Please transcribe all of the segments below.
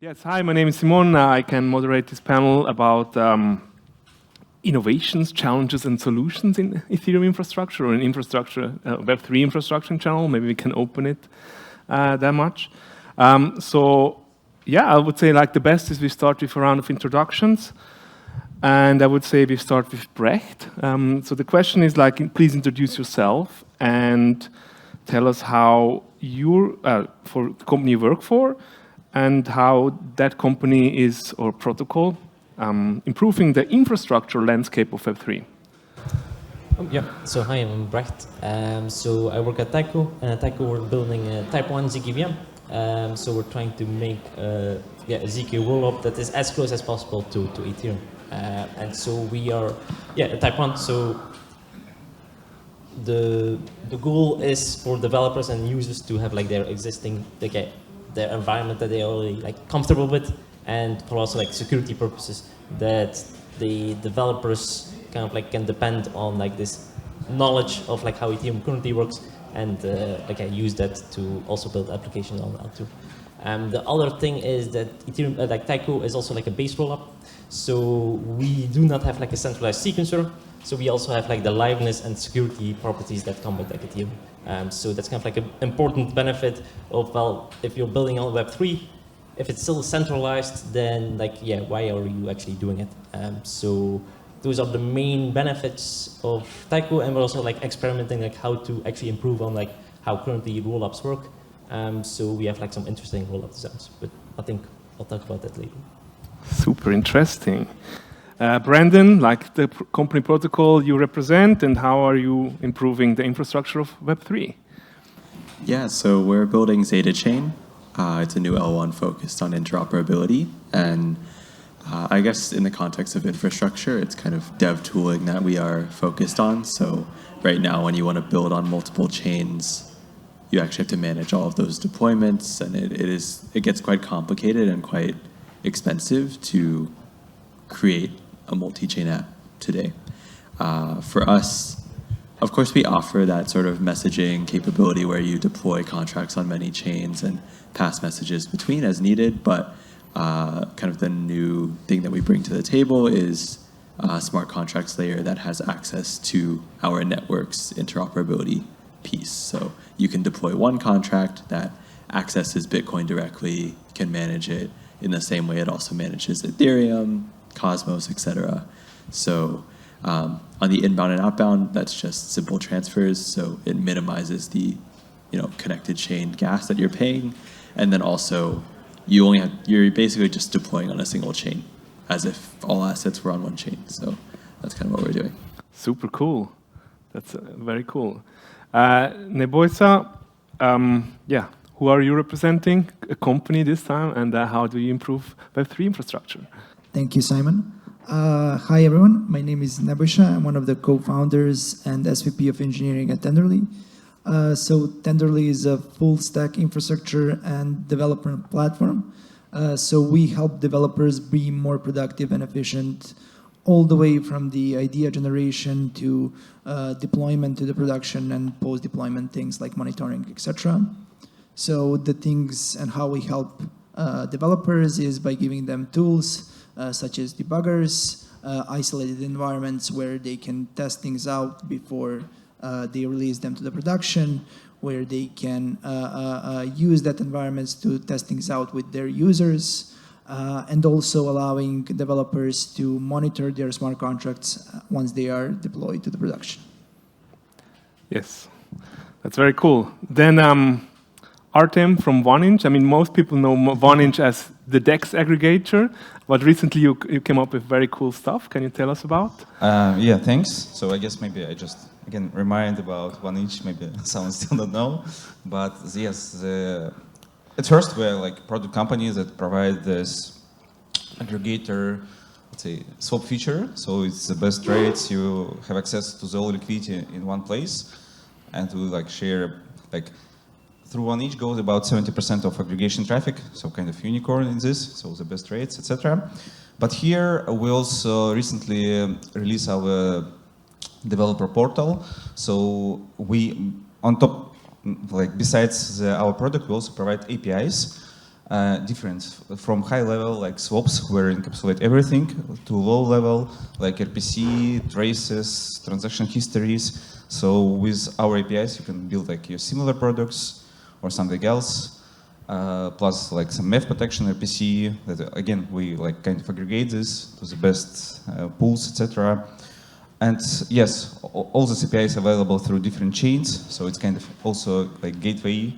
Yes, hi, my name is Simon. I can moderate this panel about innovations, challenges, and solutions in Ethereum infrastructure or in infrastructure, Web3 infrastructure in general. Maybe we can open it that much. Yeah, I would say like the best is we start with a round of introductions. And I would say we start with Brecht. So the question is like, please introduce yourself and tell us how you're, for the company you work for, and how that company is, or protocol, improving the infrastructure landscape of Web3. Yeah, so hi, I'm Brecht. So I work at Taiko, and at Taiko we're building a type 1 ZK VM. So we're trying to make a ZK rollup that is as close as possible to Ethereum. And so we are, a type 1, so the goal is for developers and users to have like their existing, their environment that they are already like comfortable with, and for also like security purposes that the developers kind of like can depend on like this knowledge of like how Ethereum currently works, and use that to also build applications on that too. The other thing is that Ethereum, like Taiko, is also like a base rollup. So we do not have like a centralized sequencer. So we also have like the liveness and security properties that come with like Ethereum. So that's kind of like an important benefit of, well, if you're building on Web3, if it's still centralized, then why are you actually doing it? So those are the main benefits of Taiko, and we're also like experimenting like how to actually improve on like how currently rollups work. So we have like some interesting rollup designs, but I think I'll talk about that later. Super interesting. Brandon, like the company protocol you represent, and how are you improving the infrastructure of Web3? Yeah, so we're building ZetaChain. It's a new L1 focused on interoperability. And I guess in the context of infrastructure, it's kind of dev tooling that we are focused on. So right now, when you want to build on multiple chains, you actually have to manage all of those deployments. And it gets quite complicated and quite expensive to create a multi-chain app today. For us, of course, we offer that sort of messaging capability where you deploy contracts on many chains and pass messages between as needed, but kind of the new thing that we bring to the table is a smart contracts layer that has access to our network's interoperability piece. So you can deploy one contract that accesses Bitcoin directly, can manage it in the same way it also manages Ethereum, Cosmos, etc. So on the inbound and outbound, that's just simple transfers. So it minimizes the connected chain gas that you're paying, and then also you're basically just deploying on a single chain, as if all assets were on one chain. So that's kind of what we're doing. Super cool. That's very cool. Nebojsa, who are you representing? A company this time, and how do you improve Web3 infrastructure? Thank you, Simon. Hi, everyone. My name is Nebojsa. I'm one of the co-founders and SVP of Engineering at Tenderly. So Tenderly is a full-stack infrastructure and development platform. So we help developers be more productive and efficient, all the way from the idea generation to deployment to the production and post-deployment things like monitoring, etc. So the things and how we help developers is by giving them tools such as debuggers, isolated environments where they can test things out before they release them to the production, where they can use that environments to test things out with their users, and also allowing developers to monitor their smart contracts once they are deployed to the production. Yes, that's very cool. Then Artem from 1inch. I mean, most people know 1inch as the DEX aggregator, but recently you came up with very cool stuff. Can you tell us about? Yeah, thanks. So I guess maybe I just again remind about 1inch. Maybe someone still don't know, but yes, at first we're like product companies that provide this aggregator, let's say, swap feature. So it's the best rates. You have access to the all liquidity in one place, and we like share like. Through 1inch goes about 70% of aggregation traffic, so kind of unicorn in this, so the best rates, etc. But here we also recently released our developer portal. So we, on top, like besides our product, we also provide APIs different from high level like swaps where encapsulate everything to low level like RPC, traces, transaction histories. So with our APIs you can build like your similar products or something else, plus like some MEF protection RPC that again we like kind of aggregate this to the best pools, etc. And yes, all this API is available through different chains, so it's kind of also like gateway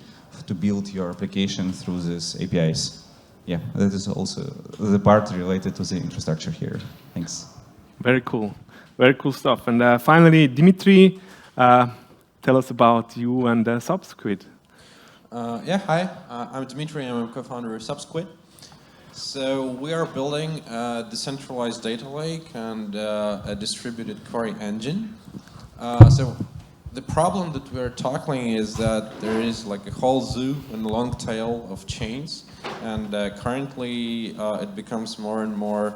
to build your application through these APIs. Yeah, that is also the part related to the infrastructure here. Thanks. Very cool stuff. And finally, Dmitry, tell us about you and Subsquid. Yeah, hi. I'm Dmitry. I'm a co-founder of Subsquid. So we are building a decentralized data lake and a distributed query engine. So the problem that we're tackling is that there is like a whole zoo and long tail of chains, and currently it becomes more and more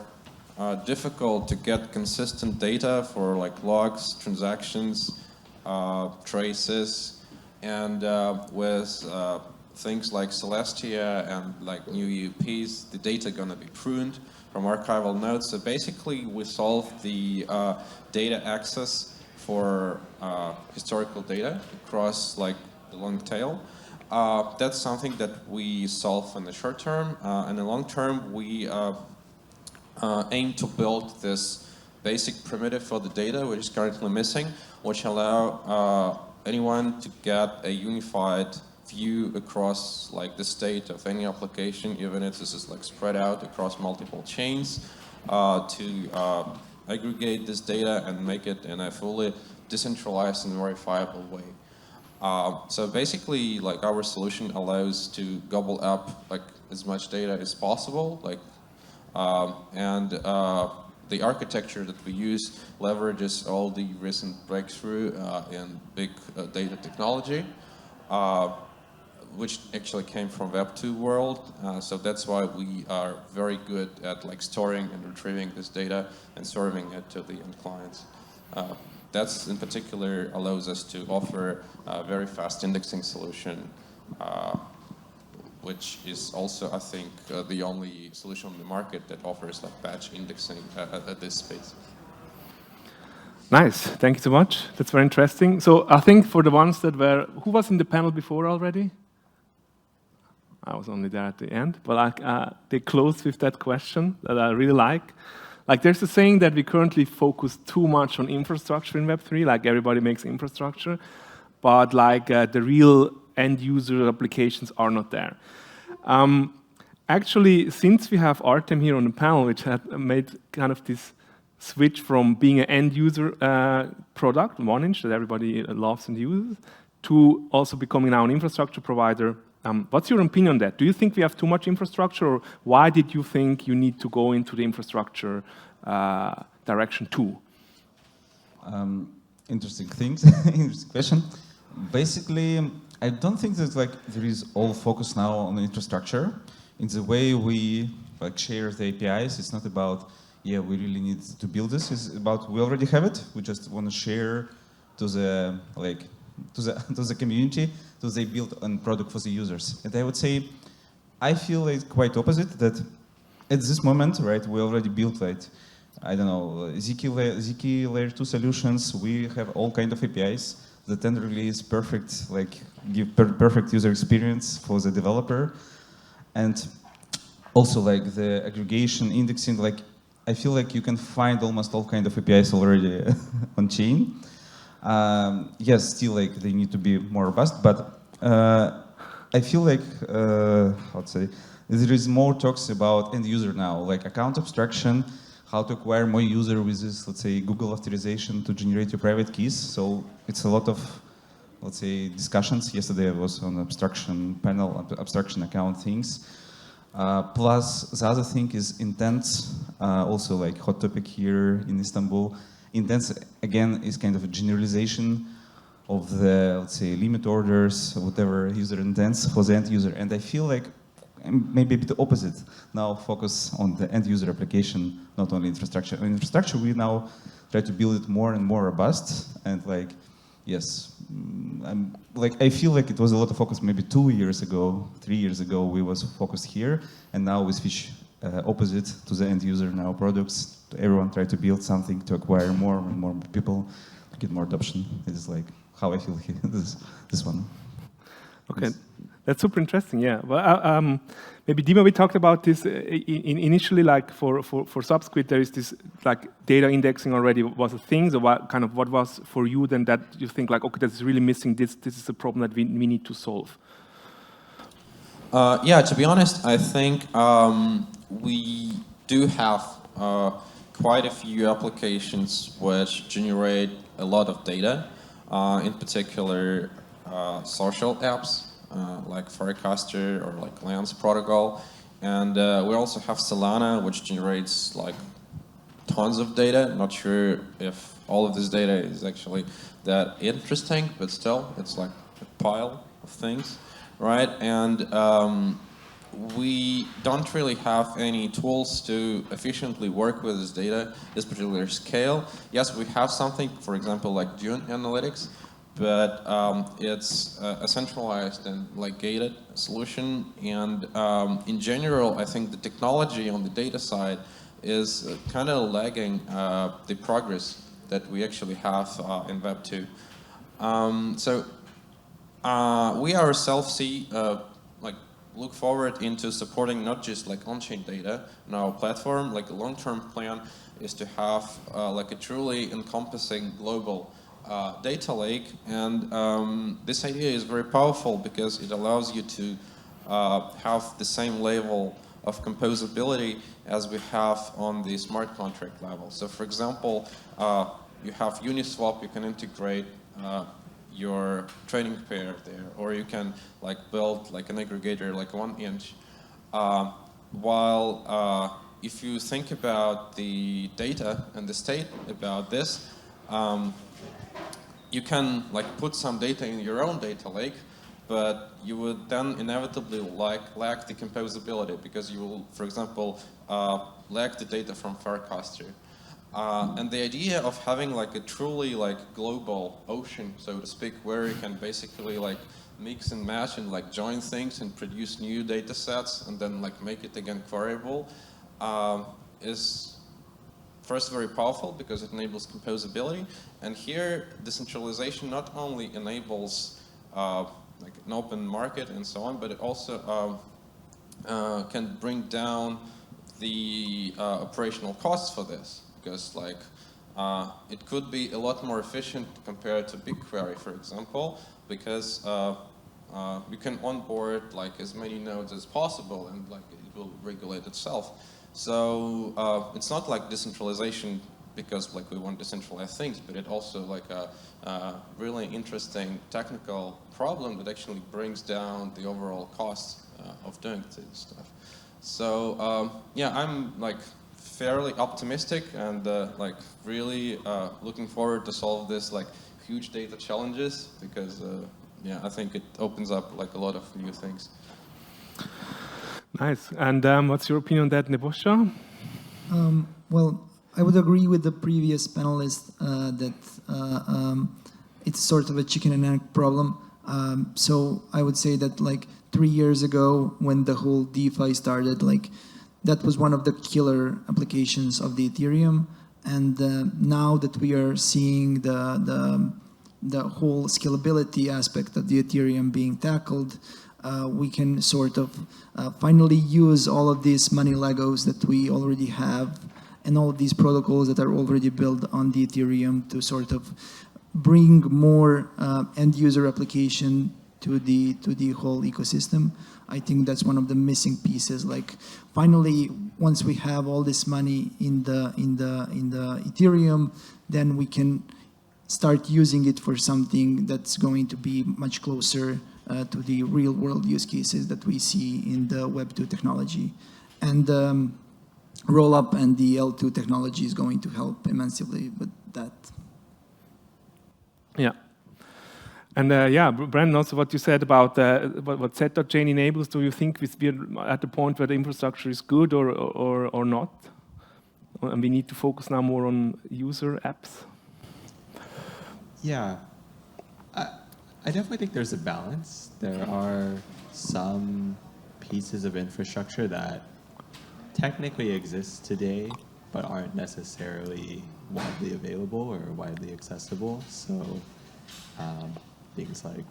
difficult to get consistent data for like logs, transactions, traces, and with things like Celestia and like new EUPs, the data gonna be pruned from archival nodes. So basically we solve the data access for historical data across like the long tail. That's something that we solve in the short term. In the long term, we aim to build this basic primitive for the data, which is currently missing, which allow anyone to get a unified view across like the state of any application, even if this is like spread out across multiple chains, to aggregate this data and make it in a fully decentralized and verifiable way. So basically, like our solution allows to gobble up like as much data as possible, like the architecture that we use leverages all the recent breakthrough in big data technology, which actually came from Web 2 world. So that's why we are very good at like storing and retrieving this data and serving it to the end clients. That's in particular allows us to offer a very fast indexing solution, which is also, I think, the only solution on the market that offers like batch indexing at this space. Nice, thank you so much. That's very interesting. So I think for the ones that were, who was in the panel before already? I was only there at the end, but they closed with that question that I really like. Like there's a saying that we currently focus too much on infrastructure in Web3, like everybody makes infrastructure, but like the real end user applications are not there. Actually, since we have Artem here on the panel, which had made kind of this switch from being an end user product, 1inch that everybody loves and uses, to also becoming now an infrastructure provider. What's your opinion on that? Do you think we have too much infrastructure, or why did you think you need to go into the infrastructure direction too? Interesting things, interesting question. Basically, I don't think that like there is all focus now on the infrastructure. In the way we like share the APIs, it's not about we really need to build this. It's about we already have it. We just want to share to the to the community, so they build a product for the users. And I would say, I feel like quite opposite, that at this moment, right, we already built like, I don't know, ZK layer 2 solutions. We have all kind of APIs that Tenderly is perfect, like give perfect user experience for the developer. And also like the aggregation, indexing, like I feel like you can find almost all kind of APIs already on chain. Yes, still like they need to be more robust, but I feel like, how to say, there is more talks about end user now, like account abstraction, how to acquire more user with this, let's say, Google authorization to generate your private keys. So it's a lot of, let's say, discussions. Yesterday I was on abstraction panel, abstraction account things. Plus the other thing is intents, also like hot topic here in Istanbul. Intents, again, is kind of a generalization of the, let's say, limit orders, whatever user intents for the end user. And I feel like maybe a bit opposite. Now focus on the end user application, not only infrastructure. In infrastructure, we now try to build it more and more robust and like yes, I feel like it was a lot of focus maybe 2 years ago, 3 years ago, we was focused here, and now we switch opposite to the end user in our products. Everyone try to build something to acquire more and more people, to get more adoption. It is like how I feel here, this one. Okay, that's super interesting. Yeah, well, maybe Dima, we talked about this initially. Like for Subsquid, there is this like data indexing already was a thing. So what was for you then that you think like, okay, that's really missing. This is a problem that we need to solve. Yeah, to be honest, I think we do have quite a few applications which generate a lot of data, in particular social apps like Firecaster or like Lance protocol. And we also have Solana, which generates like tons of data. Not sure if all of this data is actually that interesting, but still, it's like a pile of things, right? And we don't really have any tools to efficiently work with this data, this particular scale. Yes, we have something, for example, like Dune Analytics, but it's a centralized and like gated solution. And in general, I think the technology on the data side is kind of lagging the progress that we actually have in Web 2. So we ourselves see look forward into supporting not just like on-chain data on our platform. Like a long-term plan is to have like a truly encompassing global data lake, and this idea is very powerful because it allows you to have the same level of composability as we have on the smart contract level. So for example, you have Uniswap, you can integrate your trading pair there, or you can like build like an aggregator like 1inch. While if you think about the data and the state about this, you can like put some data in your own data lake, but you would then inevitably lack the composability because you will, for example, lack the data from Firecaster. And the idea of having like a truly like global ocean, so to speak, where you can basically like mix and match and like join things and produce new data sets and then like make it again queryable, is first very powerful because it enables composability. And here, decentralization not only enables like an open market and so on, but it also can bring down the operational costs for this. Because like it could be a lot more efficient compared to BigQuery, for example, because you can onboard like as many nodes as possible, and like it will regulate itself. So it's not like decentralization because like we want decentralized things, but it also like a really interesting technical problem that actually brings down the overall cost of doing this stuff. So yeah, I'm like fairly optimistic and like really looking forward to solve this like huge data challenges because yeah, I think it opens up like a lot of new things. Nice. And what's your opinion on that, Nebojsa? Well, I would agree with the previous panelist that it's sort of a chicken and egg problem. So I would say that like 3 years ago when the whole DeFi started, like that was one of the killer applications of the Ethereum. And now that we are seeing the whole scalability aspect of the Ethereum being tackled, we can sort of finally use all of these money Legos that we already have and all of these protocols that are already built on the Ethereum to sort of bring more end user application to the whole ecosystem. I think that's one of the missing pieces. Like finally, once we have all this money in the Ethereum, then we can start using it for something that's going to be much closer to the real world use cases that we see in the Web 2 technology. And Rollup and the L2 technology is going to help immensely with that. Yeah. And yeah, Brandon, also what you said about what ZetaChain enables, do you think we're at the point where the infrastructure is good or not? And we need to focus now more on user apps? Yeah, I definitely think there's a balance. There are some pieces of infrastructure that technically exist today, but aren't necessarily widely available or widely accessible. So things like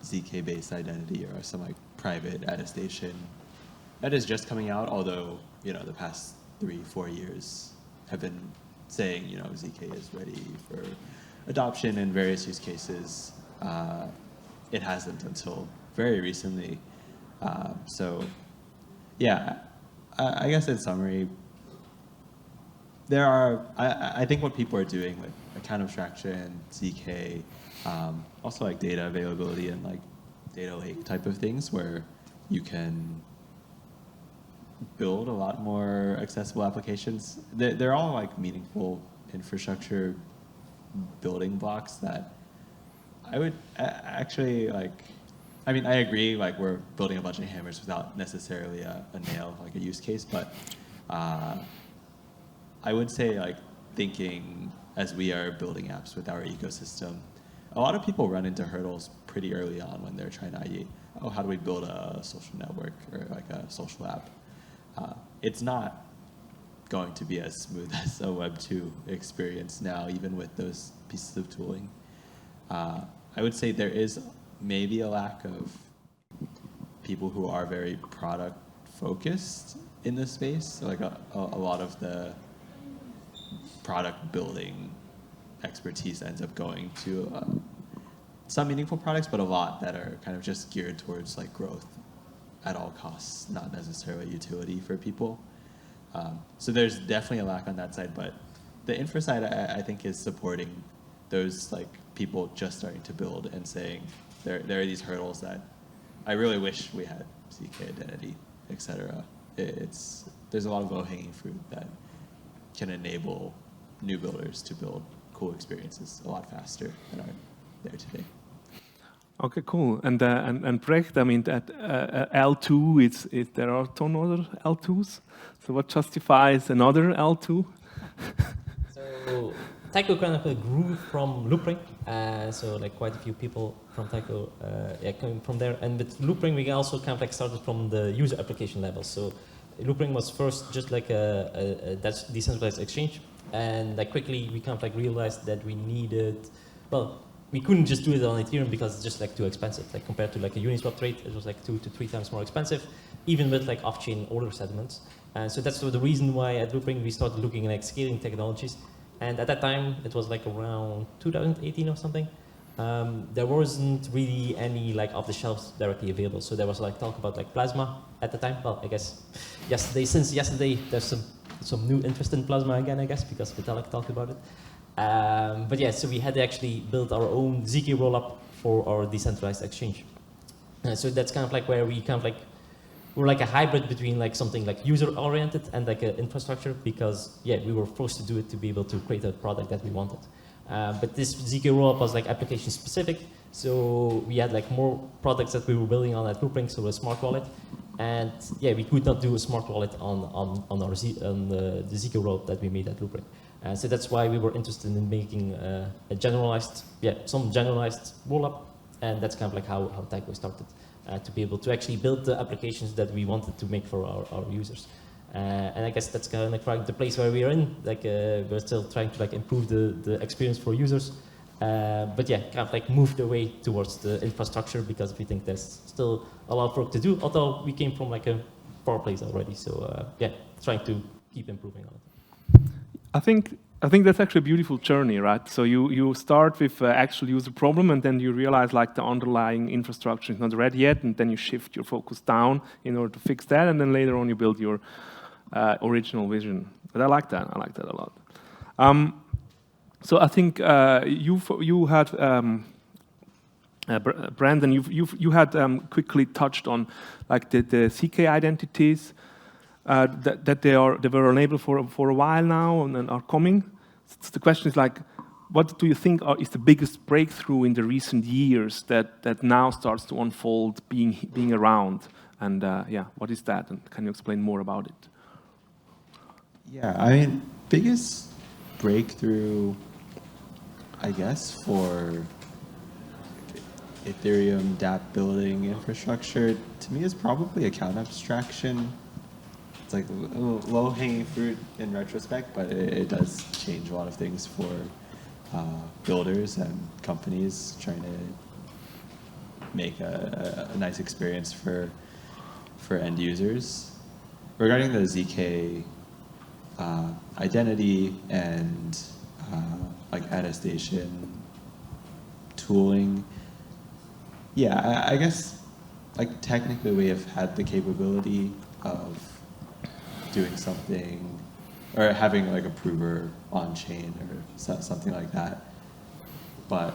ZK-based identity or some like private attestation that is just coming out, although, you know, the past 3-4 years have been saying, you know, ZK is ready for adoption in various use cases. It hasn't until very recently. So yeah, I guess in summary, there are, I think what people are doing with account abstraction, ZK, also like data availability and like data lake type of things where you can build a lot more accessible applications. They're all like meaningful infrastructure building blocks that I would actually like, I mean, I agree, like we're building a bunch of hammers without necessarily a nail, like a use case, but I would say like thinking as we are building apps with our ecosystem, a lot of people run into hurdles pretty early on when they're trying to ideate, oh, how do we build a social network or like a social app? It's not going to be as smooth as a Web 2 experience now, even with those pieces of tooling. I would say there is maybe a lack of people who are very product focused in this space. So like a lot of the product building expertise ends up going to some meaningful products, but a lot that are kind of just geared towards like growth at all costs, not necessarily utility for people. So there's definitely a lack on that side, but the infra side I think is supporting those like people just starting to build and saying there are these hurdles that I really wish we had ZK identity, etc. There's a lot of low-hanging fruit that can enable new builders to build cool experiences a lot faster than are there today. Okay, cool. And Brecht, I mean, that L2, there are ton other L2s. So what justifies another L2? So Taiko kind of grew from Loopring. So like quite a few people from Taiko coming from there. And with Loopring, we also kind of like started from the user application level. So Loopring was first just like a decentralized exchange. And like quickly, we kind of like realized that we needed, well, we couldn't just do it on Ethereum because it's just like too expensive. Like compared to like a Uniswap trade, it was like 2 to 3 times more expensive, even with like off-chain order settlements. And so that's the reason why at Loopring we started looking at like scaling technologies. And at that time, it was like around 2018 or something. There wasn't really any like off-the-shelf directly available. So there was like talk about like Plasma at the time. Well, I guess since yesterday, there's some new interest in Plasma again, I guess, because Vitalik talked about it. But yeah, so we had to actually build our own ZK rollup for our decentralized exchange. So that's kind of like where we kind of like, we're like a hybrid between like something like user-oriented and like an infrastructure because yeah, we were forced to do it to be able to create a product that we wanted. But this ZK rollup was like application specific. So we had like more products that we were building on at Loopring, so a smart wallet. And yeah, we could not do a smart wallet on the ZK rollup that we made at Loopring. So that's why we were interested in making some generalized rollup, and that's kind of like how Taiko started to be able to actually build the applications that we wanted to make for our users. And I guess that's kind of like the place where we are in. Like we're still trying to like improve the experience for users, but yeah, kind of like move the way towards the infrastructure because we think there's still a lot of work to do. Although we came from like a far place already, so yeah, trying to keep improving on it. I think that's actually a beautiful journey, right? So you start with actual user problem, and then you realize like the underlying infrastructure is not ready yet, and then you shift your focus down in order to fix that, and then later on you build your original vision. But I like that a lot. So I think you had Brandon, you had quickly touched on like the ZK identities. That they were enabled for a while now and are coming. So the question is like, what do you think is the biggest breakthrough in the recent years that now starts to unfold, being around? And yeah, what is that? And can you explain more about it? Yeah, I mean, biggest breakthrough, I guess, for Ethereum dApp building infrastructure, to me, is probably account abstraction. It's like low-hanging fruit in retrospect, but it does change a lot of things for builders and companies trying to make a nice experience for end users. Regarding the ZK identity and like attestation tooling, yeah, I guess like technically we have had the capability of doing something or having like a prover on chain or something like that. But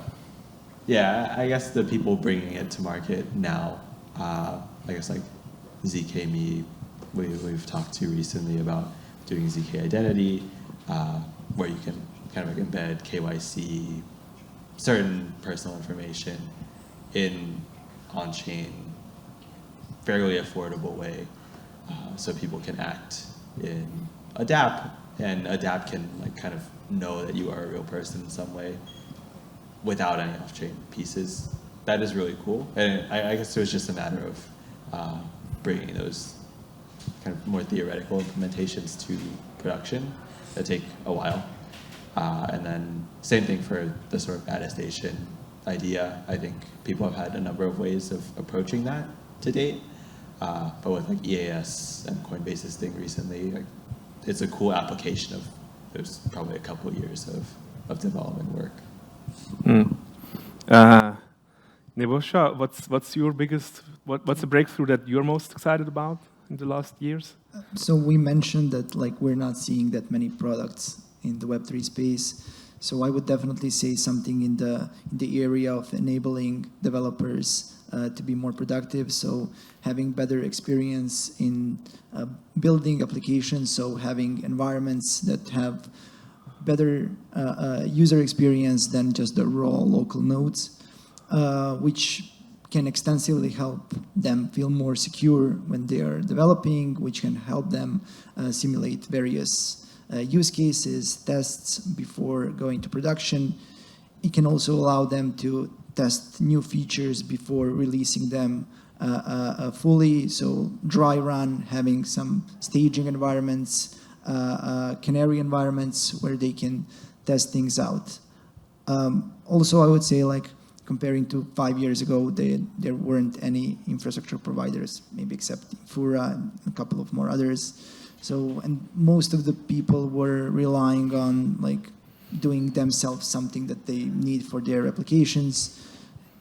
yeah, I guess the people bringing it to market now, I guess like ZK.me, we've talked to recently about doing ZK identity, where you can kind of like embed KYC, certain personal information in on-chain, fairly affordable way, so people can act in a dApp, and a dApp can like kind of know that you are a real person in some way without any off-chain pieces. That is really cool, and I guess it was just a matter of bringing those kind of more theoretical implementations to production that take a while. And then same thing for the sort of attestation idea. I think people have had a number of ways of approaching that to date. But with like EAS and Coinbase's thing recently, like, it's a cool application of, there's probably a couple of years of development work. Nebojsa, what's your biggest, what's the breakthrough that you're most excited about in the last years? So we mentioned that like we're not seeing that many products in the Web3 space. So I would definitely say something in the area of enabling developers to be more productive. So having better experience in building applications. So having environments that have better user experience than just the raw local nodes, which can extensively help them feel more secure when they are developing, which can help them simulate various use cases, tests before going to production. It can also allow them to test new features before releasing them fully. So dry run, having some staging environments, canary environments where they can test things out. Also, I would say like comparing to 5 years ago, there weren't any infrastructure providers, maybe except Fura and a couple of more others. So, and most of the people were relying on like doing themselves something that they need for their applications.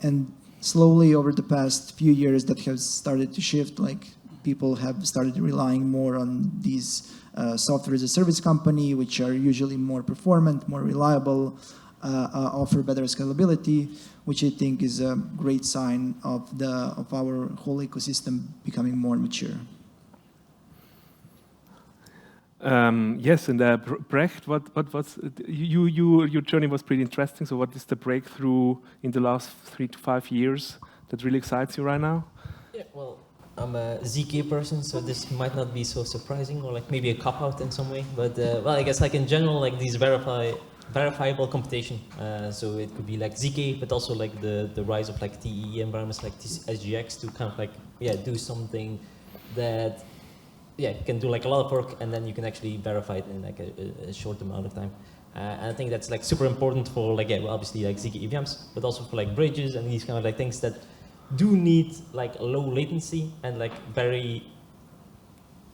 And slowly over the past few years that has started to shift, like people have started relying more on these software as a service company, which are usually more performant, more reliable, offer better scalability, which I think is a great sign of our whole ecosystem becoming more mature. Yes, and Brecht, what's your journey was pretty interesting. So, what is the breakthrough in the last 3 to 5 years that really excites you right now? Yeah, well, I'm a ZK person, so this might not be so surprising, or like maybe a cop out in some way. But well, I guess like in general, like these verifiable computation. So it could be like ZK, but also like the rise of like TE environments like SGX to kind of like do something that can do like a lot of work, and then you can actually verify it in like a short amount of time. And I think that's like super important for like well, obviously like ZK EVMs, but also for like bridges and these kind of like things that do need like a low latency and like very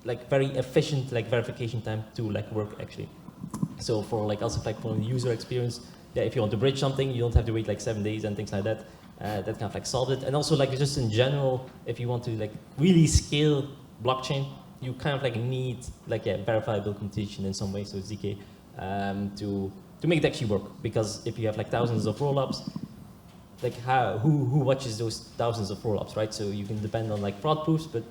efficient like verification time to like work actually. So for like also like for the user experience, if you want to bridge something, you don't have to wait like 7 days and things like that. That kind of like solved it. And also like just in general, if you want to like really scale blockchain, you kind of like need like verifiable computation in some way, so ZK, to make it actually work. Because if you have like thousands of rollups, like who watches those thousands of rollups, right? So you can depend on like fraud proofs, but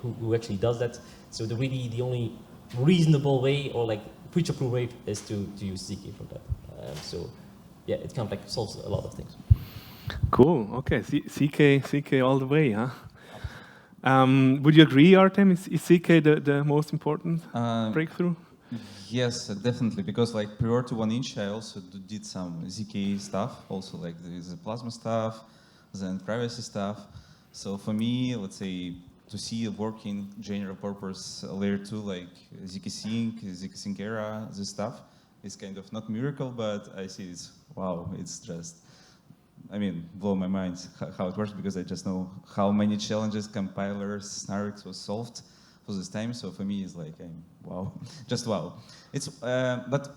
who actually does that? So the only reasonable way or like future-proof way is to use ZK for that. So it kind of like solves a lot of things. Cool. Okay, ZK all the way, huh? Would you agree, Artem? Is ZK the most important breakthrough? Yes, definitely. Because like prior to 1inch, I also did some ZK stuff. Also like the Plasma stuff, than privacy stuff. So for me, let's say, to see a working general purpose layer 2 like ZK-Sync era, this stuff is kind of not miracle, but I see it's, wow, it's just, I mean, blow my mind how it works, because I just know how many challenges, compilers, snarks was solved for this time. So for me, it's like, wow, just wow. It's, but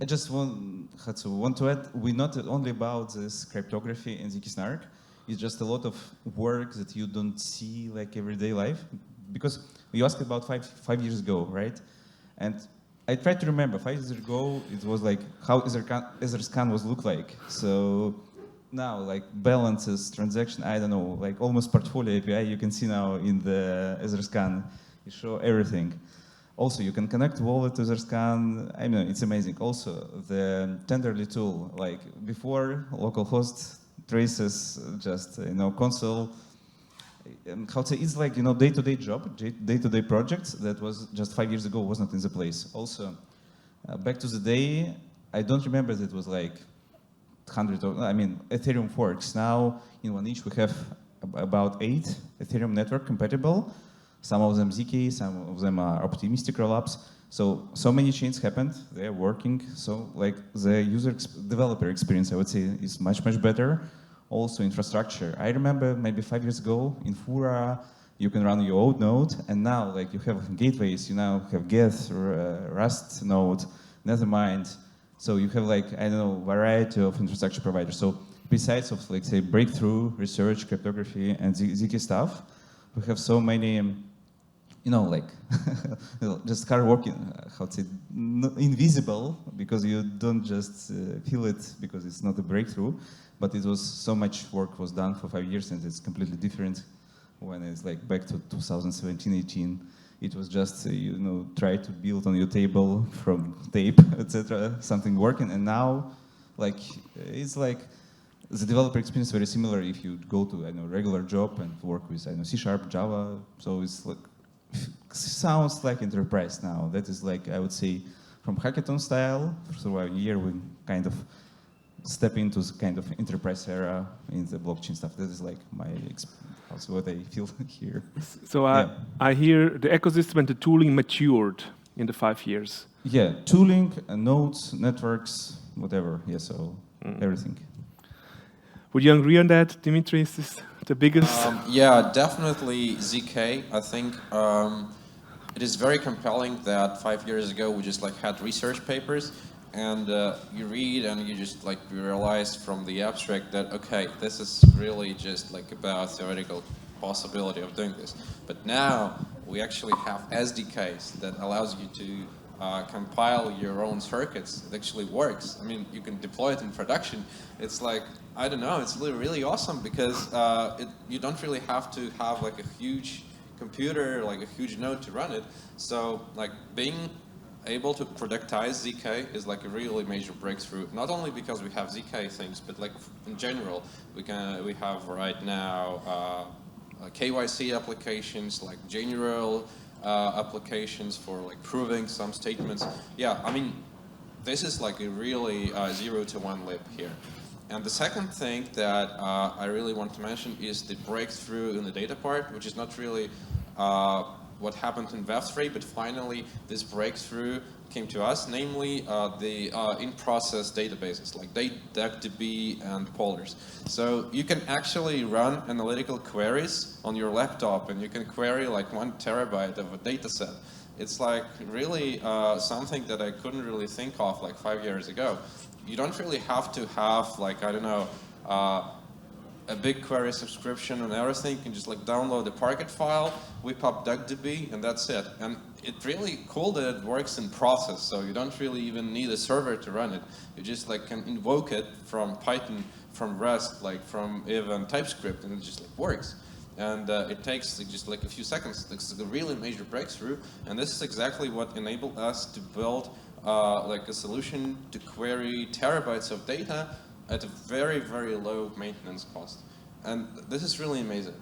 I just want to add, we're not only about this cryptography and ZK-Snark. It's just a lot of work that you don't see like everyday life. Because you asked about five years ago, right? And I tried to remember, 5 years ago, it was like how EtherScan was look like. So now, like balances, transaction, I don't know, like almost portfolio API you can see now in the EtherScan. You show everything. Also, you can connect wallet to EtherScan. I mean, it's amazing. Also, the Tenderly tool, like before, localhost traces just, console. How to say, it's like, day-to-day job, day-to-day projects that was just 5 years ago was not in the place. Also, back to the day, I don't remember that it was like 100 of, Ethereum forks. Now, in one each, we have about 8 Ethereum network compatible. Some of them ZK, some of them are optimistic rollups. So many chains happened, they're working. So like the developer experience, I would say, is much, much better. Also infrastructure. I remember maybe 5 years ago in Fura, you can run your own node, and now like you have gateways, you now have Geth, Rust node, Nethermind. So you have like, I don't know, variety of infrastructure providers. So besides of like say breakthrough, research, cryptography, and ZK stuff, we have so many, just hard working, how to say, invisible, because you don't just feel it because it's not a breakthrough, but it was so much work was done for 5 years, and it's completely different when it's like back to 2017, 18. It was just, try to build on your table from tape, etc., something working, and now, like, it's like, the developer experience is very similar if you go to a regular job and work with C#, Java. So it's like sounds like enterprise now. That is like, I would say, from hackathon style. For a year we kind of step into kind of enterprise era in the blockchain stuff. That is like my also what I feel here. So I hear the ecosystem and the tooling matured in the 5 years. Yeah, tooling, nodes, networks, whatever. Yeah, so everything. Would you agree on that, Dmitry? Is this the biggest? Yeah, definitely ZK. I think it is very compelling that 5 years ago we just like had research papers, and you read and you just like realize from the abstract that okay, this is really just like about theoretical possibility of doing this. But now we actually have SDKs that allows you to compile your own circuits. It actually works. I mean, you can deploy it in production. It's like, I don't know, it's really awesome because you don't really have to have like a huge computer, like a huge node to run it. So like being able to productize ZK is like a really major breakthrough. Not only because we have ZK things, but like in general, we have right now KYC applications, like general applications for like proving some statements. Yeah, I mean, this is like a really 0 to 1 leap here. And the second thing that I really want to mention is the breakthrough in the data part, which is not really what happened in Web3, but finally this breakthrough came to us, namely the in-process databases like DuckDB and Polars. So you can actually run analytical queries on your laptop, and you can query like 1 terabyte of a data set. It's like really something that I couldn't really think of like 5 years ago. You don't really have to have like, I don't know, a big query subscription and everything. You can just like download the Parquet file, whip up DuckDB, and that's it. And it's really cool that it works in process, so you don't really even need a server to run it. You just like can invoke it from Python, from Rust, like from even TypeScript, and it just like works. And it takes just like a few seconds. It's a really major breakthrough, and this is exactly what enabled us to build like a solution to query terabytes of data at a very, very low maintenance cost. And this is really amazing.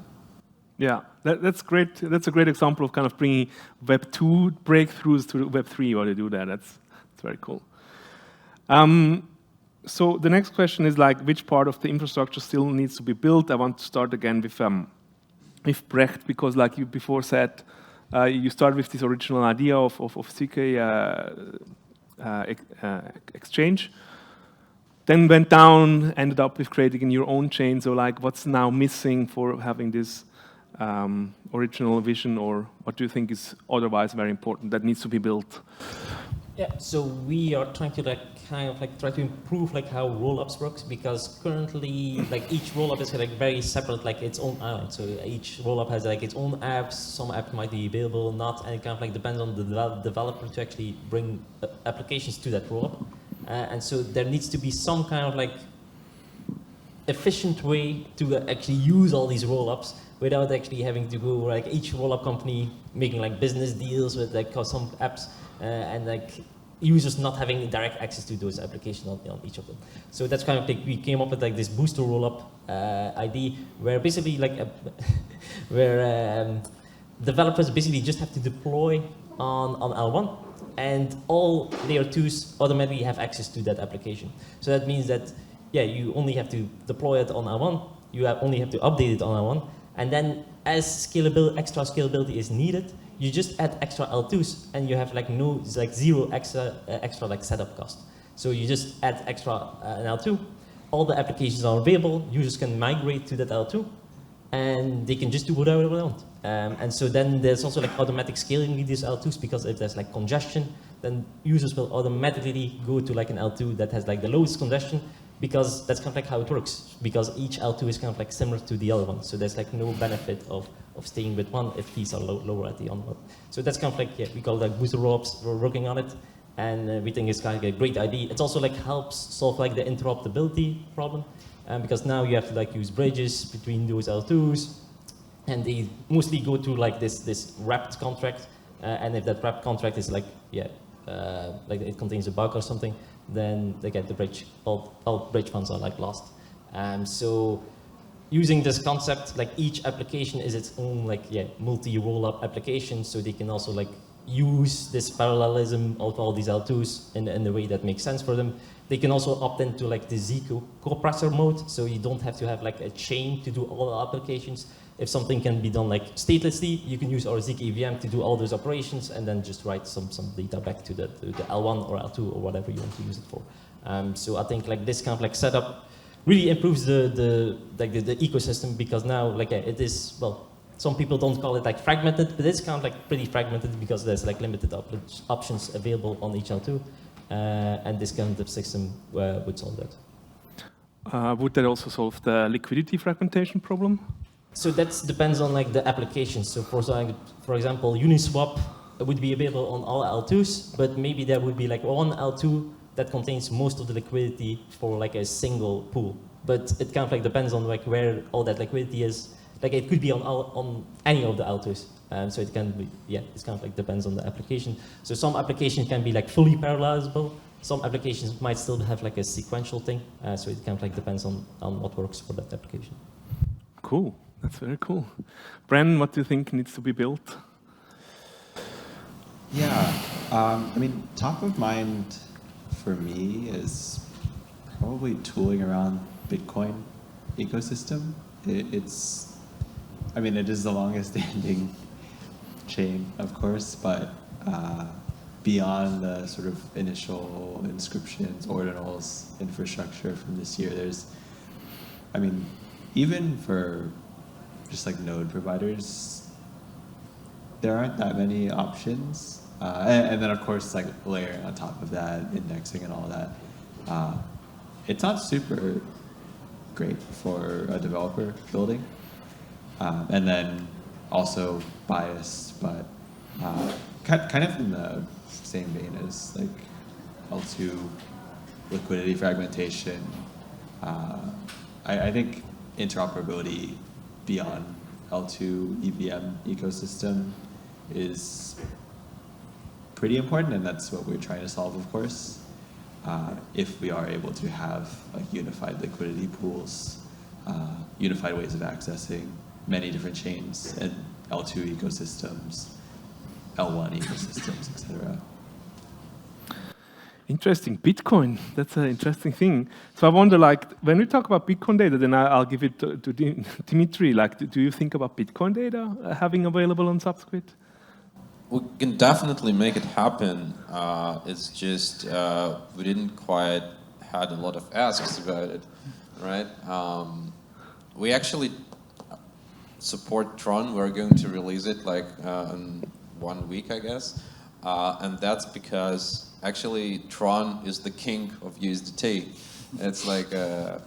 Yeah, that's great. That's a great example of kind of bringing Web 2 breakthroughs to Web 3 while they do that. That's very cool. So the next question is like, which part of the infrastructure still needs to be built? I want to start again with Brecht, because like you before said, you start with this original idea of ZK exchange, then went down, ended up with creating your own chain. So like, what's now missing for having this original vision, or what do you think is otherwise very important that needs to be built? Yeah, so we are trying to like kind of like try to improve like how rollups works, because currently like each rollup is like very separate, like its own island. So each rollup has like its own apps. Some apps might be available, not, and it kind of like depends on the developer to actually bring applications to that rollup. And so there needs to be some kind of like efficient way to actually use all these rollups without actually having to go like each rollup company making like business deals with like some apps and like users not having direct access to those applications on each of them. So that's kind of like we came up with like this booster rollup ID where basically like where developers basically just have to deploy on L1, and all layer 2s automatically have access to that application. So that means that yeah, you only have to deploy it on L1, you only have to update it on L1, and then as extra scalability is needed, you just add extra L2s, and you have like zero extra like setup cost. So you just add extra an L2, all the applications are available, users can migrate to that L2, and they can just do whatever they want. And so then there's also like automatic scaling with these L2s, because if there's like congestion, then users will automatically go to like an L2 that has like the lowest congestion, because that's kind of like how it works, because each L2 is kind of like similar to the other one. So there's like no benefit of staying with one if fees are lower at the other one. So that's kind of like, yeah, we call it like booster rollups. We're working on it, and we think it's kind of like a great idea. It also like helps solve like the interoperability problem, because now you have to like use bridges between those L2s, and they mostly go to like this wrapped contract, and if that wrapped contract is like, yeah, like it contains a bug or something, then they get the bridge, all bridge funds are like lost. So using this concept, like each application is its own like, yeah, multi-rollup application, so they can also like use this parallelism of all these L2s in the way that makes sense for them. They can also opt into like the ZK coprocessor mode, so you don't have to have like a chain to do all the applications. If something can be done like statelessly, you can use our ZK VM to do all those operations, and then just write some data back to the L1 or L2 or whatever you want to use it for. So I think like this kind of like setup really improves the ecosystem, because now like it is, well, some people don't call it like fragmented, but it's kind of like pretty fragmented because there's like limited options available on each L2, and this kind of system would solve that. Would that also solve the liquidity fragmentation problem? So that depends on like the application. So for example, Uniswap would be available on all L2s, but maybe there would be like one L2 that contains most of the liquidity for like a single pool. But it kind of like depends on like where all that liquidity is. Like it could be on any of the L2s. So it can be, yeah, it's kind of like depends on the application. So some applications can be like fully parallelizable. Some applications might still have like a sequential thing. So it kind of like depends on what works for that application. Cool. That's very cool. Bren, what do you think needs to be built? Yeah, I mean, top of mind for me is probably tooling around Bitcoin ecosystem. It's, I mean, it is the longest standing chain, of course, but beyond the sort of initial inscriptions, ordinals, infrastructure from this year, there's, I mean, even for just like node providers, there aren't that many options. And then of course, like layering on top of that, indexing and all that. It's not super great for a developer building. And then also biased, but kind of in the same vein as like L2 liquidity fragmentation. I think interoperability beyond L2 EVM ecosystem is pretty important, and that's what we're trying to solve, of course. If we are able to have like unified liquidity pools, unified ways of accessing many different chains and L2 ecosystems, L1 ecosystems, etc. Interesting. Bitcoin, that's an interesting thing. So I wonder, like, when we talk about Bitcoin data, then I'll give it to Dmitry. Like, do you think about Bitcoin data having available on Subsquid? We can definitely make it happen. It's just we didn't quite had a lot of asks about it, right? We actually support Tron. We're going to release it like in 1 week, I guess. And that's because actually Tron is the king of USDT. It's like a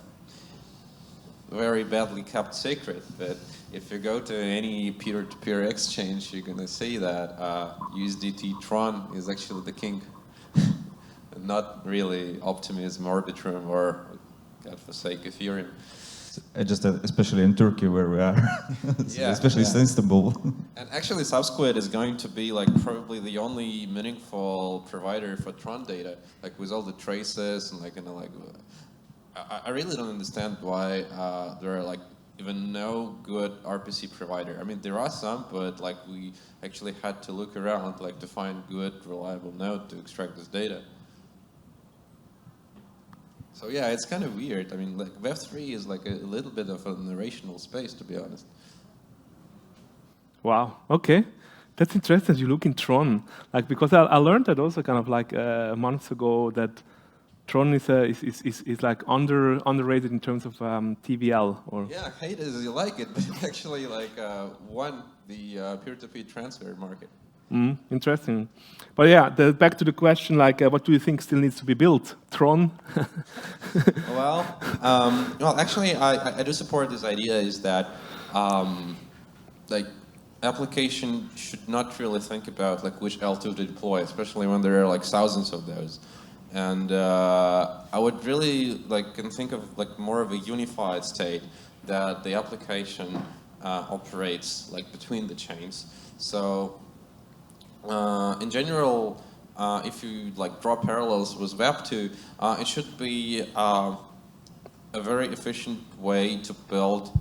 very badly kept secret, but if you go to any peer-to-peer exchange, you're going to see that USDT Tron is actually the king. Not really Optimism, Arbitrum, or, God forsake, Ethereum. Just especially in Turkey where we are, Yeah, especially yeah. Istanbul. And actually, Subsquid is going to be like probably the only meaningful provider for Tron data, like with all the traces and like I really don't understand why there are like even no good RPC provider. I mean, there are some, but like we actually had to look around like to find good, reliable node to extract this data. So yeah, it's kind of weird. I mean, like Web3 is like a little bit of a narrational space, to be honest. Wow. Okay, that's interesting. You look in Tron, like because I learned that also kind of like months ago that Tron is like underrated in terms of TVL or. Yeah, hate it as you like it, but it actually like won the peer-to-peer transfer market. Interesting. But yeah, back to the question, like, what do you think still needs to be built? Tron? Well, actually, I do support this idea is that, like, application should not really think about, like, which L2 to deploy, especially when there are, like, thousands of those. And I would really, like, can think of, like, more of a unified state that the application operates, like, between the chains. So, in general, if you like draw parallels with Web2, it should be a very efficient way to build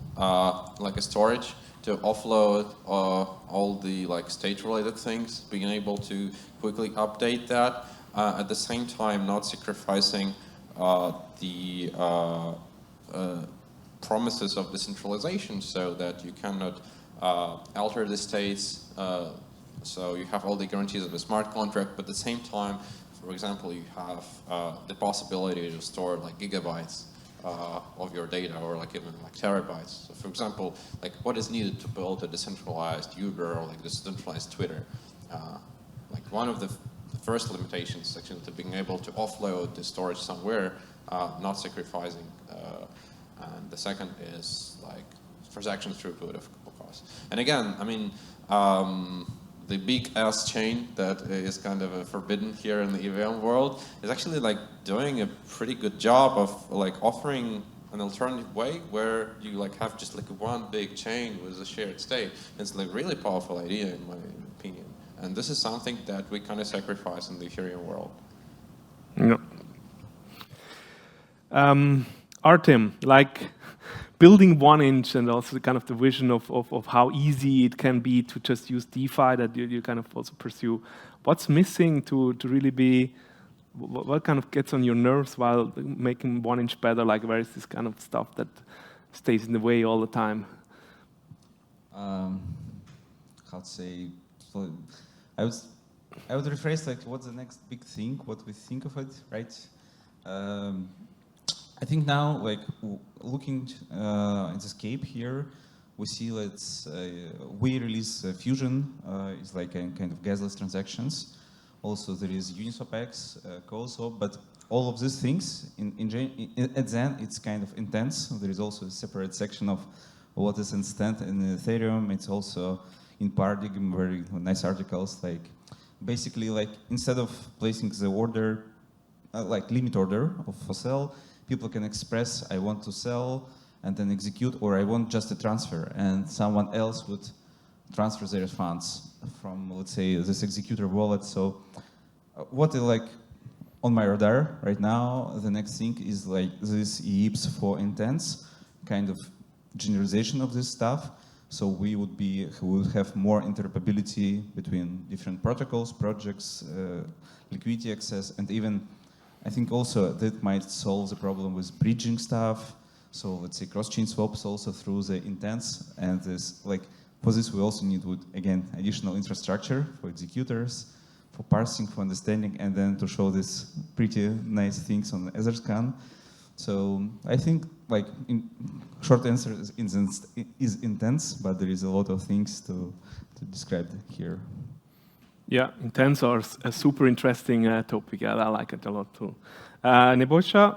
like a storage to offload all the like state-related things, being able to quickly update that at the same time not sacrificing the promises of decentralization, so that you cannot alter the states. So you have all the guarantees of a smart contract, but at the same time, for example, you have the possibility to store like gigabytes of your data, or like even like terabytes. So for example, like what is needed to build a decentralized Uber or like decentralized Twitter? Like one of the first limitations is actually to being able to offload the storage somewhere, not sacrificing. And the second is like transaction throughput of course. And again, I mean, the big ass chain that is kind of forbidden here in the EVM world is actually like doing a pretty good job of like offering an alternative way where you like have just like one big chain with a shared state. It's like a really powerful idea in my opinion. And this is something that we kind of sacrifice in the Ethereum world. No. Artem, like building 1inch and also the kind of the vision of how easy it can be to just use DeFi that you kind of also pursue. What's missing to really be, what kind of gets on your nerves while making 1inch better? Like where is this kind of stuff that stays in the way all the time? How to say, I would rephrase like what's the next big thing, what we think of it, right? I think now, like looking at the scape here, we see that we release Fusion. It's like a kind of gasless transactions. Also, there is Uniswap X, CoSwap, but all of these things, at the end, it's kind of intense. There is also a separate section of what is instant in Ethereum. It's also in Paradigm, very nice articles. Like basically, like instead of placing the order, like limit order for sell, people can express, I want to sell, and then execute, or I want just a transfer, and someone else would transfer their funds from, let's say, this executor wallet. So what is like on my radar right now, the next thing is like this EIPs for intents, kind of generalization of this stuff. So we would have more interoperability between different protocols, projects, liquidity access, and even I think also that might solve the problem with bridging stuff. So let's say cross-chain swaps also through the intents, and this for this we also need again additional infrastructure for executors, for parsing, for understanding, and then to show these pretty nice things on Etherscan. So I think in short answer is intense, but there is a lot of things to describe here. Yeah, intents are a super interesting topic. I like it a lot too. Nebojsa,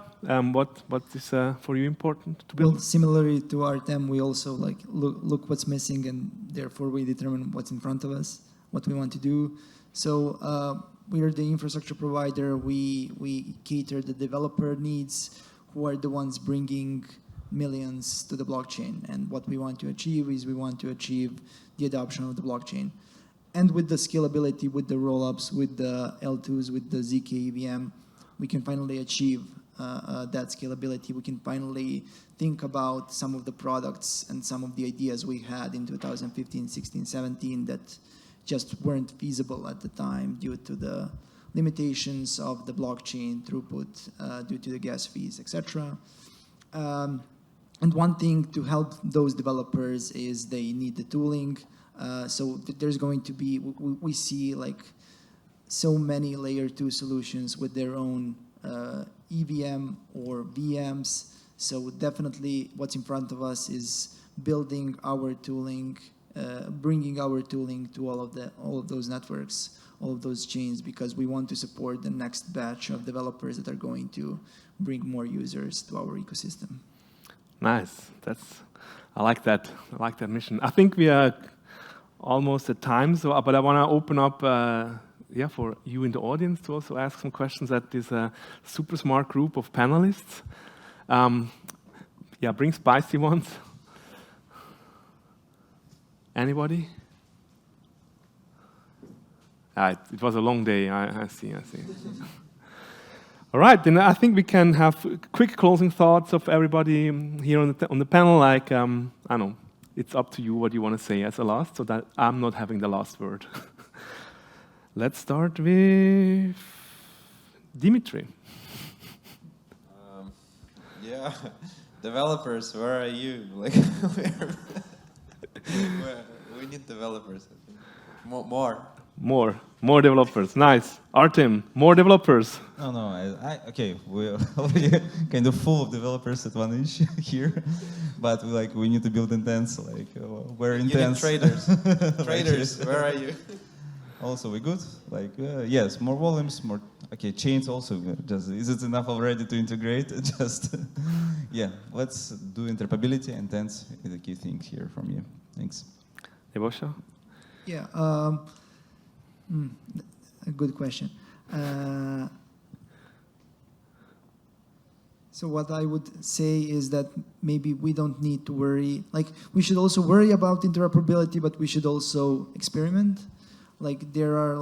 what is for you important to build? Well, similarly to Artem, we also look what's missing, and therefore we determine what's in front of us, what we want to do. So we are the infrastructure provider. We cater the developer needs, who are the ones bringing millions to the blockchain. And what we want to achieve is we want to achieve the adoption of the blockchain. And with the scalability, with the rollups, with the L2s, with the ZK EVM, we can finally achieve that scalability. We can finally think about some of the products and some of the ideas we had in 2015, 16, 17 that just weren't feasible at the time due to the limitations of the blockchain throughput, due to the gas fees, etc. And one thing to help those developers is they need the tooling. So there's going to be, we see so many layer 2 solutions with their own EVM or VMs. So definitely what's in front of us is building our tooling, bringing our tooling to all of those networks, all of those chains, because we want to support the next batch of developers that are going to bring more users to our ecosystem. Nice. I like that. I like that mission. I think we are almost at time, but I want to open up for you in the audience to also ask some questions at this super smart group of panelists. Bring spicy ones. Anybody? It was a long day, I see. All right, then I think we can have quick closing thoughts of everybody here on the panel. I don't know, it's up to you what you want to say as a last, so that I'm not having the last word. Let's start with Dmitry. Developers, where are you? We need developers, I think. More developers. Nice. Artem, more developers. No, okay, we're already kind of full of developers at 1inch here, but we need to build intents, we're intense. You need traders. Traders, where are you? Also, we're good. Yes, more volumes, more. Okay, chains also. Is it enough already to integrate? Let's do interoperability. Intents is the key thing here from you. Thanks. Nebojsa? Yeah, a good question. So what I would say is that maybe we don't need to worry. We should also worry about interoperability, but we should also experiment. There are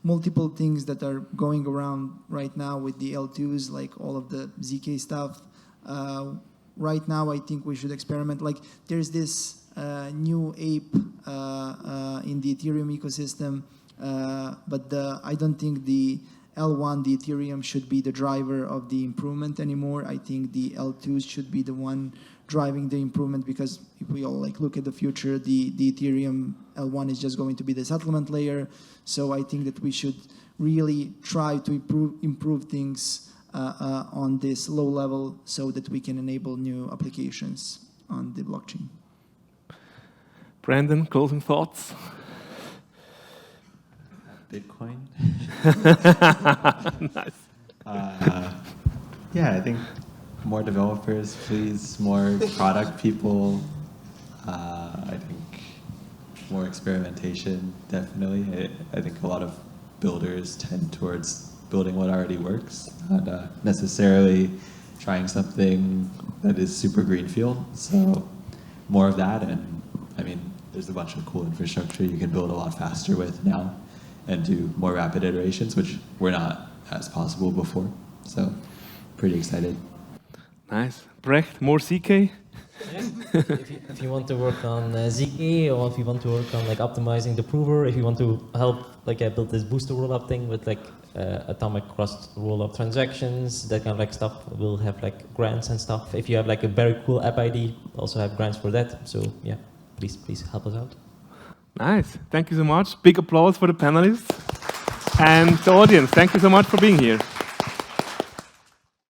multiple things that are going around right now with the L2s, all of the ZK stuff. Right now, I think we should experiment. There's this new ape in the Ethereum ecosystem, but I don't think the L1, the Ethereum, should be the driver of the improvement anymore. I think the L2s should be the one driving the improvement, because if we all look at the future, the Ethereum L1 is just going to be the settlement layer. So I think that we should really try to improve things on this low level so that we can enable new applications on the blockchain. Brandon, closing thoughts? Bitcoin. Nice. I think more developers, please, more product people. I think more experimentation, definitely. I think a lot of builders tend towards building what already works, not necessarily trying something that is super greenfield. So more of that, and there's a bunch of cool infrastructure you can build a lot faster with now and do more rapid iterations, which were not as possible before. So pretty excited. Nice. Brecht, more ZK? If you want to work on ZK, or if you want to work on optimizing the prover, if you want to help build this booster rollup thing with atomic cross rule of transactions, that kind of like stuff. We'll have like grants and stuff. If you have like a very cool app ID, also have grants for that. So yeah, please help us out. Nice. Thank you so much. Big applause for the panelists and the audience. Thank you so much for being here.